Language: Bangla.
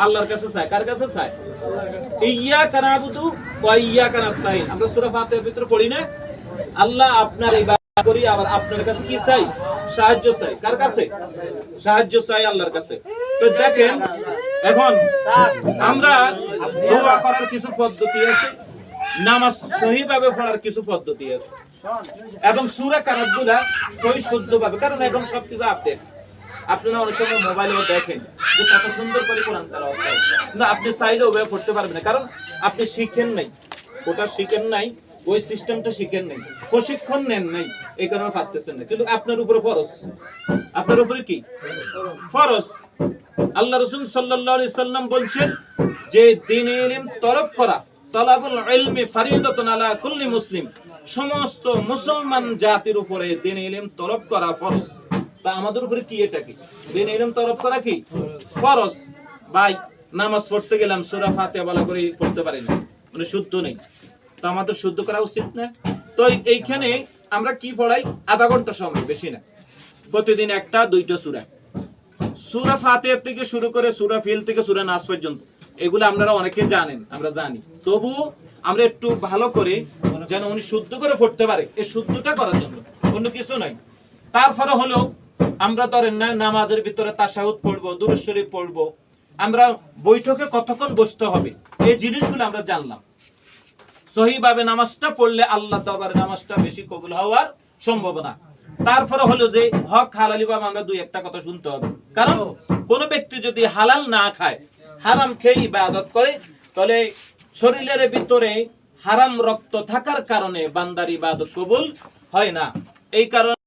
আল্লাহর কাছে চায়। কার কাছে চায়? ইয়্যাকা না'বুদু ওয়া ইয়্যাকা নাস্তাঈন। আমরা সূরা ফাতিহার ভিতরে পড়ি না, আল্লাহ আপনার ইবাদত করি, আবার আপনার কাছে কি চাই? সাহায্য চাই। কার কাছে? সাহায্য চাই আল্লাহর কাছে। তো দেখেন, এখন আমরা দোয়া করার কিছু পদ্ধতি আছে, নামাজ সহিভাবে পড়ার কিছু পদ্ধতি আছে, এবং সূরা কারাতগুলা সহি শুদ্ধভাবে, কারণ এখন সবকিছু আপডেট। আপনারা অনেক সময় মোবাইলেও দেখেন যে কত সুন্দর করে কোরআন তেলাওয়াত হয়, কিন্তু আপনি চাইলেও ওভাবে পড়তে পারবেন না, কারণ আপনি শিখেন নাই, ওটা শিখেন নাই, ওই সিস্টেমটা শিখেন নাই, প্রশিক্ষণ নেন নাই, এই কারণে পারতেছেন না। কিন্তু আপনার উপরে ফরজ, আপনার উপরে কি ফরজ? আল্লাহ রাসূল সাল্লাল্লাহু আলাইহি সাল্লাম বলছেন যে দ্বীনের ইলম তলব করা, তলাবুল ইলমি ফরিদাতুন আলা কুল্লি মুসলিম, সমস্ত মুসলমান জাতির উপরে দ্বীনের ইলম তলব করা ফরজ। তা আমাদের উপরে কি এটা কি দ্বীনের ইলম তলব করা কি ফরজ? ভাই নামাজ পড়তে গেলাম সূরা ফাতিহা ভালো করে পড়তে পারি না, মানে শুদ্ধ নেই, তো আমাদের শুদ্ধ করা উচিত না? তো এইখানে আমরা কি পড়াই? আধা ঘন্টা সময়, বেশি না, প্রতিদিন একটা দুইটা সূরা, সূরা ফাতিহা থেকে শুরু করে সূরা ফিল থেকে সূরা নাস পর্যন্ত, এগুলো আপনারা অনেকে জানেন, আমরা জানি, তবু আমরা একটু ভালো করে যেন উনি শুদ্ধ করে পড়তে পারে, এই শুদ্ধটা করার জন্য, অন্য কিছু নাই। তারপরে হলো আমরা ধরেন না নামাজের ভিতরে তাশাহুদ পড়বো, দুরূদ শরীফ পড়বো, আমরা বৈঠকে কতক্ষণ বসতে হবে, এই জিনিসগুলো আমরা জানলাম। সহিভাবে নামাজটা পড়লে আল্লাহ দরবারে নামাজটা বেশি কবুল হওয়ার সম্ভাবনা। তারপরে হলো যে হক হালালি ভাবে আমরা দুই একটা কথা শুনতে হবে, কারণ কোন ব্যক্তি যদি হালাল না খায়, হারাম খেয়ে ইবাদত করে, তাহলে শরীরের ভিতরে হারাম রক্ত থাকার কারণে বান্দার ইবাদত কবুল হয় না। এই কারণে